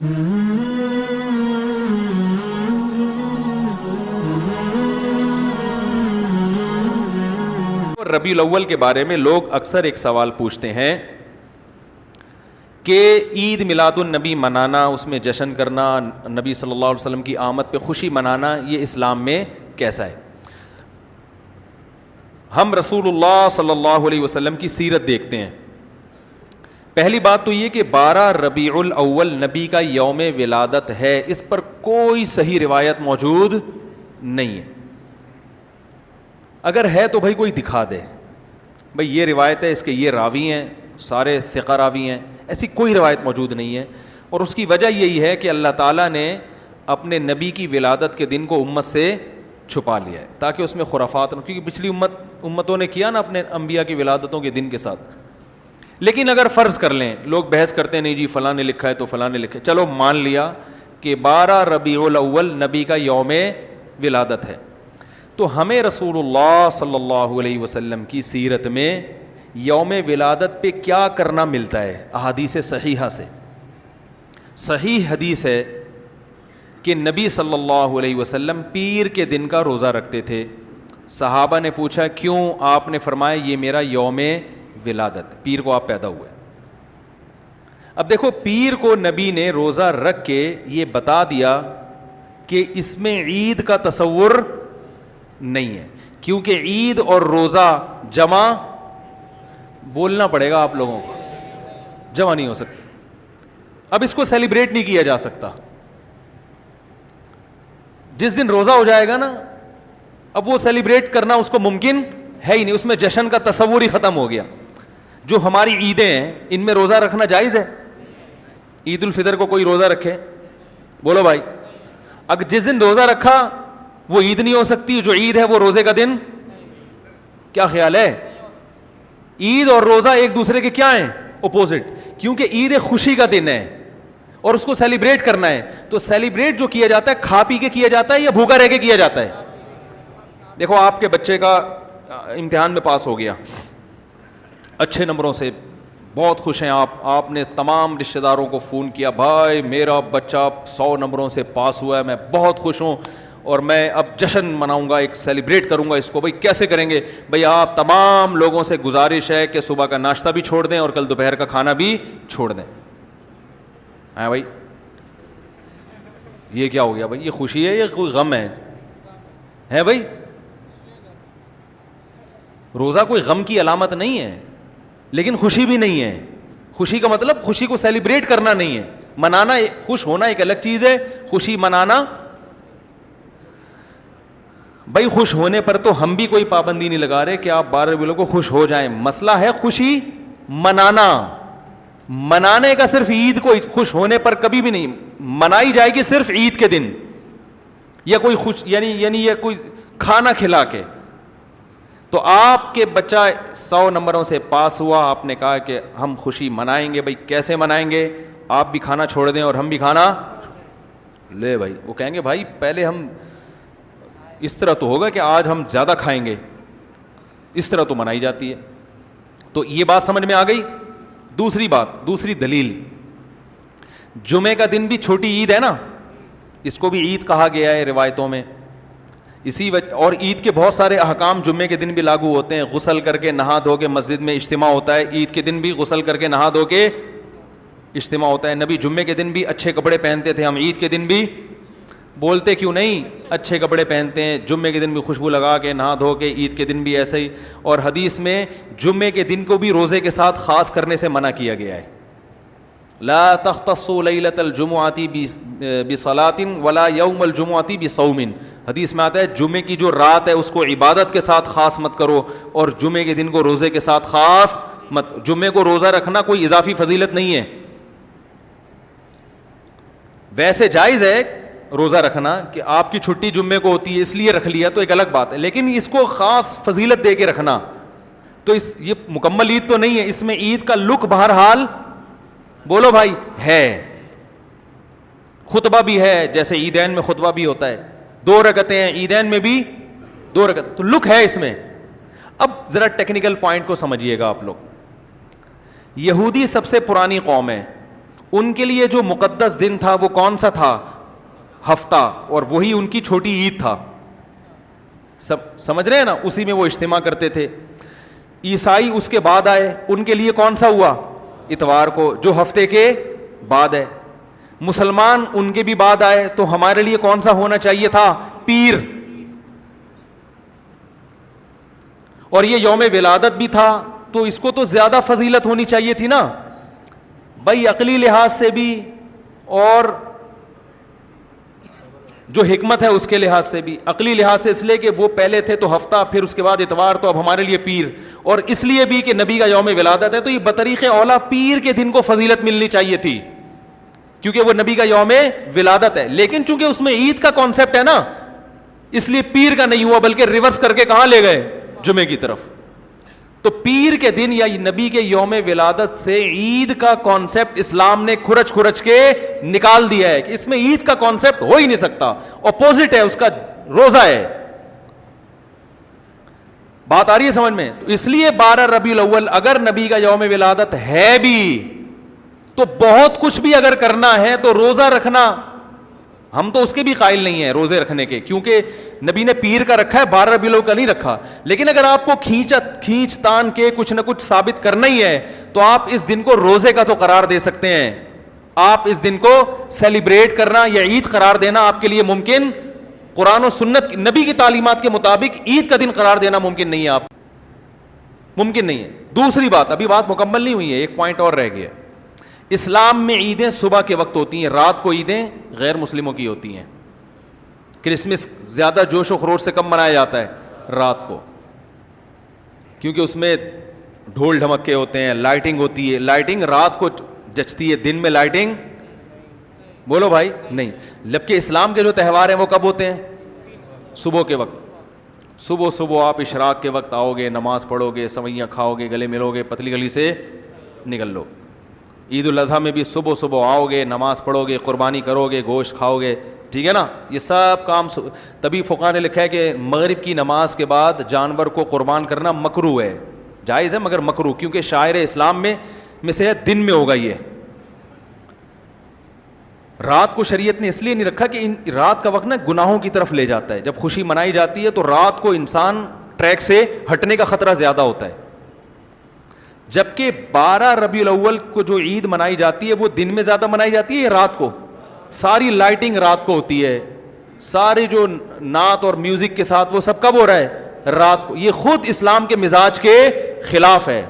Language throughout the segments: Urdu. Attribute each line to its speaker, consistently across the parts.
Speaker 1: ربیع الاول کے بارے میں لوگ اکثر ایک سوال پوچھتے ہیں کہ عید میلاد النبی منانا، اس میں جشن کرنا، نبی صلی اللہ علیہ وسلم کی آمد پہ خوشی منانا، یہ اسلام میں کیسا ہے؟ ہم رسول اللہ صلی اللہ علیہ وسلم کی سیرت دیکھتے ہیں. پہلی بات تو یہ کہ 12 ربیع الاول نبی کا یوم ولادت ہے، اس پر کوئی صحیح روایت موجود نہیں ہے. اگر ہے تو بھائی کوئی دکھا دے، بھائی یہ روایت ہے، اس کے یہ راوی ہیں، سارے ثقہ راوی ہیں. ایسی کوئی روایت موجود نہیں ہے، اور اس کی وجہ یہی ہے کہ اللہ تعالیٰ نے اپنے نبی کی ولادت کے دن کو امت سے چھپا لیا ہے تاکہ اس میں خرافات نہ، کیونکہ پچھلی امتوں نے کیا نا اپنے انبیاء کی ولادتوں کے دن کے ساتھ. لیکن اگر فرض کر لیں، لوگ بحث کرتے ہیں نہیں جی فلاں نے لکھا ہے تو فلاں نے لکھا ہے، چلو مان لیا کہ 12 ربیع الاول نبی کا یوم ولادت ہے، تو ہمیں رسول اللہ صلی اللہ علیہ وسلم کی سیرت میں یوم ولادت پہ کیا کرنا ملتا ہے؟ احادیث صحیحہ سے صحیح حدیث ہے کہ نبی صلی اللہ علیہ وسلم پیر کے دن کا روزہ رکھتے تھے. صحابہ نے پوچھا کیوں؟ آپ نے فرمایا یہ میرا یوم ولادت، پیر کو آپ پیدا ہوئے. اب دیکھو، پیر کو نبی نے روزہ رکھ کے یہ بتا دیا کہ اس میں عید کا تصور نہیں ہے، کیونکہ عید اور روزہ جمع بولنا پڑے گا آپ لوگوں کو، جمع نہیں ہو سکتے. اب اس کو سیلیبریٹ نہیں کیا جا سکتا. جس دن روزہ ہو جائے گا نا، اب وہ سیلیبریٹ کرنا اس کو ممکن ہے ہی نہیں، اس میں جشن کا تصور ہی ختم ہو گیا. جو ہماری عیدیں ہیں ان میں روزہ رکھنا جائز ہے؟ عید الفطر کو کوئی روزہ رکھے؟ بولو بھائی. اگر جس دن روزہ رکھا وہ عید نہیں ہو سکتی، جو عید ہے وہ روزے کا دن. کیا خیال ہے؟ عید اور روزہ ایک دوسرے کے کیا ہیں؟ اپوزٹ. کیونکہ عید ایک خوشی کا دن ہے اور اس کو سیلیبریٹ کرنا ہے. تو سیلیبریٹ جو کیا جاتا ہے کھا پی کے کیا جاتا ہے یا بھوکا رہ کے کیا جاتا ہے؟ دیکھو، آپ کے بچے کا امتحان میں پاس ہو گیا اچھے نمبروں سے، بہت خوش ہیں آپ نے تمام رشتہ داروں کو فون کیا، بھائی میرا بچہ 100 نمبروں سے پاس ہوا ہے، میں بہت خوش ہوں اور میں اب جشن مناؤں گا، ایک سیلیبریٹ کروں گا اس کو. بھائی کیسے کریں گے؟ بھائی آپ تمام لوگوں سے گزارش ہے کہ صبح کا ناشتہ بھی چھوڑ دیں اور کل دوپہر کا کھانا بھی چھوڑ دیں. ہاں بھائی، یہ کیا ہو گیا بھائی؟ یہ خوشی ہے یا کوئی غم ہے بھائی؟ روزہ کوئی غم کی علامت نہیں ہے، لیکن خوشی بھی نہیں ہے. خوشی کا مطلب خوشی کو سیلیبریٹ کرنا نہیں ہے، منانا. خوش ہونا ایک الگ چیز ہے، خوشی منانا. بھائی خوش ہونے پر تو ہم بھی کوئی پابندی نہیں لگا رہے کہ آپ 12 ربیع کو خوش ہو جائیں. مسئلہ ہے خوشی منانا. منانے کا صرف عید کو خوش ہونے پر کبھی بھی نہیں منائی جائے گی، صرف عید کے دن یا کوئی خوش یعنی یہ کوئی کھانا کھلا کے. تو آپ کے بچہ 100 نمبروں سے پاس ہوا، آپ نے کہا کہ ہم خوشی منائیں گے. بھائی کیسے منائیں گے؟ آپ بھی کھانا چھوڑ دیں اور ہم بھی کھانا لے. بھائی وہ کہیں گے بھائی پہلے ہم اس طرح تو ہوگا کہ آج ہم زیادہ کھائیں گے، اس طرح تو منائی جاتی ہے. تو یہ بات سمجھ میں آ گئی. دوسری بات، دوسری دلیل، جمعے کا دن بھی چھوٹی عید ہے نا، اس کو بھی عید کہا گیا ہے روایتوں میں. اسی وجہ اور عید کے بہت سارے احکام جمعے کے دن بھی لاگو ہوتے ہیں. غسل کر کے نہا دھو کے مسجد میں اجتماع ہوتا ہے، عید کے دن بھی غسل کر کے نہا دھو کے اجتماع ہوتا ہے. نبی جمعے کے دن بھی اچھے کپڑے پہنتے تھے، ہم عید کے دن بھی بولتے کیوں نہیں اچھے کپڑے پہنتے ہیں؟ جمعے کے دن بھی خوشبو لگا کے نہا دھو کے، عید کے دن بھی ایسے ہی. اور حدیث میں جمعے کے دن کو بھی روزے کے ساتھ خاص کرنے سے منع کیا گیا ہے. لا تختصوا لیلۃ الجمعۃ بصلاۃ ولا یوم الجمعۃ بصوم. حدیث میں آتا ہے جمعے کی جو رات ہے اس کو عبادت کے ساتھ خاص مت کرو اور جمعے کے دن کو روزے کے ساتھ خاص مت. جمعے کو روزہ رکھنا کوئی اضافی فضیلت نہیں ہے. ویسے جائز ہے روزہ رکھنا کہ آپ کی چھٹی جمعے کو ہوتی ہے اس لیے رکھ لیا تو ایک الگ بات ہے، لیکن اس کو خاص فضیلت دے کے رکھنا تو یہ مکمل عید تو نہیں ہے. اس میں عید کا لک بہرحال بولو بھائی ہے، خطبہ بھی ہے، جیسے عیدین میں خطبہ بھی ہوتا ہے، 2 رکعتیں ہیں عیدین میں بھی 2 رکعت، تو لک ہے اس میں. اب ذرا ٹیکنیکل پوائنٹ کو سمجھیے گا آپ لوگ. یہودی سب سے پرانی قوم ہے ان کے لیے جو مقدس دن تھا وہ کون سا تھا؟ ہفتہ، اور وہی ان کی چھوٹی عید تھا. سمجھ رہے ہیں نا؟ اسی میں وہ اجتماع کرتے تھے. عیسائی اس کے بعد آئے، ان کے لیے کون سا ہوا؟ اتوار کو، جو ہفتے کے بعد ہے. مسلمان ان کے بھی بعد آئے، تو ہمارے لیے کون سا ہونا چاہیے تھا؟ پیر. اور یہ یوم ولادت بھی تھا، تو اس کو تو زیادہ فضیلت ہونی چاہیے تھی نا بھائی، عقلی لحاظ سے بھی اور جو حکمت ہے اس کے لحاظ سے بھی. عقلی لحاظ سے اس لیے کہ وہ پہلے تھے تو ہفتہ، پھر اس کے بعد اتوار، تو اب ہمارے لیے پیر. اور اس لیے بھی کہ نبی کا یوم ولادت ہے، تو یہ بطریق اولا پیر کے دن کو فضیلت ملنی چاہیے تھی، کیونکہ وہ نبی کا یوم ولادت ہے. لیکن چونکہ اس میں عید کا کانسیپٹ ہے نا، اس لیے پیر کا نہیں ہوا، بلکہ ریورس کر کے کہاں لے گئے؟ جمعے کی طرف. تو پیر کے دن یا نبی کے یوم ولادت سے عید کا کانسیپٹ اسلام نے کھرچ کھرچ کے نکال دیا ہے کہ اس میں عید کا کانسیپٹ ہو ہی نہیں سکتا، اپوزٹ ہے اس کا، روزہ ہے. بات آ رہی ہے سمجھ میں؟ تو اس لیے 12 ربیع الاول اگر نبی کا یوم ولادت ہے بھی تو بہت کچھ بھی اگر کرنا ہے تو روزہ رکھنا، ہم تو اس کے بھی قائل نہیں ہیں روزے رکھنے کے، کیونکہ نبی نے پیر کا رکھا ہے، 12 ربیع الاول کا نہیں رکھا. لیکن اگر آپ کو کھینچ تان کے کچھ نہ کچھ ثابت کرنا ہی ہے تو آپ اس دن کو روزے کا تو قرار دے سکتے ہیں. آپ اس دن کو سیلیبریٹ کرنا یا عید قرار دینا آپ کے لیے ممکن، قرآن و سنت نبی کی تعلیمات کے مطابق عید کا دن قرار دینا ممکن نہیں ہے، آپ ممکن نہیں ہے. دوسری بات، ابھی بات مکمل نہیں ہوئی ہے، ایک پوائنٹ اور رہ گیا. اسلام میں عیدیں صبح کے وقت ہوتی ہیں، رات کو عیدیں غیر مسلموں کی ہوتی ہیں. کرسمس زیادہ جوش و خروش سے کم منایا جاتا ہے رات کو، کیونکہ اس میں ڈھول ڈھمکے ہوتے ہیں، لائٹنگ ہوتی ہے. لائٹنگ رات کو جچتی ہے، دن میں لائٹنگ بولو بھائی نہیں. جبکہ اسلام کے جو تہوار ہیں وہ کب ہوتے ہیں؟ صبح کے وقت. صبح آپ اشراق کے وقت آؤ گے، نماز پڑھو گے، سوئیاں کھاؤ گے، گلے ملو گے، پتلی گلی سے نکل لو. عید الاضحیٰ میں بھی صبح آؤ گے، نماز پڑھو گے، قربانی کرو گے، گوشت کھاؤ گے، ٹھیک ہے نا. یہ سب کام تبھی فقہاء نے لکھا ہے کہ مغرب کی نماز کے بعد جانور کو قربان کرنا مکروہ ہے، جائز ہے مگر مکروہ، کیونکہ شاعر اسلام میں سے دن میں ہوگا. یہ رات کو شریعت نے اس لیے نہیں رکھا کہ رات کا وقت نا گناہوں کی طرف لے جاتا ہے. جب خوشی منائی جاتی ہے تو رات کو انسان ٹریک سے ہٹنے کا خطرہ زیادہ ہوتا ہے. جبکہ 12 ربیع الاول کو جو عید منائی جاتی ہے وہ دن میں زیادہ منائی جاتی ہے یا رات کو؟ ساری لائٹنگ رات کو ہوتی ہے، سارے جو نعت اور میوزک کے ساتھ وہ سب کب ہو رہا ہے؟ رات کو. یہ خود اسلام کے مزاج کے خلاف ہے.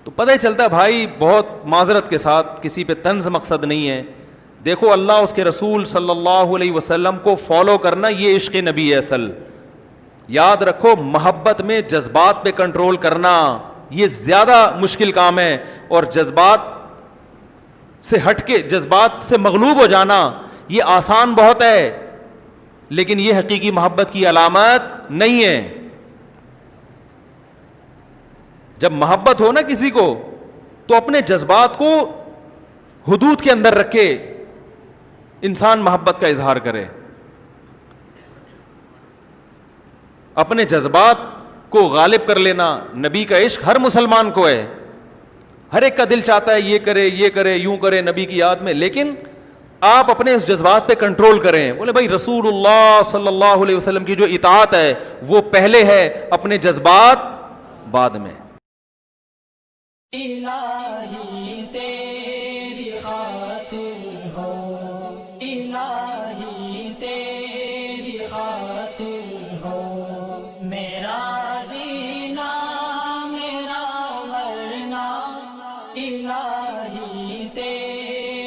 Speaker 1: تو پتہ ہی چلتا ہے بھائی، بہت معذرت کے ساتھ، کسی پہ طنز مقصد نہیں ہے. دیکھو اللہ اس کے رسول صلی اللہ علیہ وسلم کو فالو کرنا یہ عشق نبی ہے اصل. یاد رکھو، محبت میں جذبات پہ کنٹرول کرنا یہ زیادہ مشکل کام ہے، اور جذبات سے ہٹ کے، جذبات سے مغلوب ہو جانا یہ آسان بہت ہے، لیکن یہ حقیقی محبت کی علامت نہیں ہے. جب محبت ہو نا کسی کو تو اپنے جذبات کو حدود کے اندر رکھ کے انسان محبت کا اظہار کرے. اپنے جذبات کو غالب کر لینا، نبی کا عشق ہر مسلمان کو ہے، ہر ایک کا دل چاہتا ہے یہ کرے یوں کرے نبی کی یاد میں، لیکن آپ اپنے اس جذبات پہ کنٹرول کریں. بولے بھائی رسول اللہ صلی اللہ علیہ وسلم کی جو اطاعت ہے وہ پہلے ہے، اپنے جذبات بعد میں.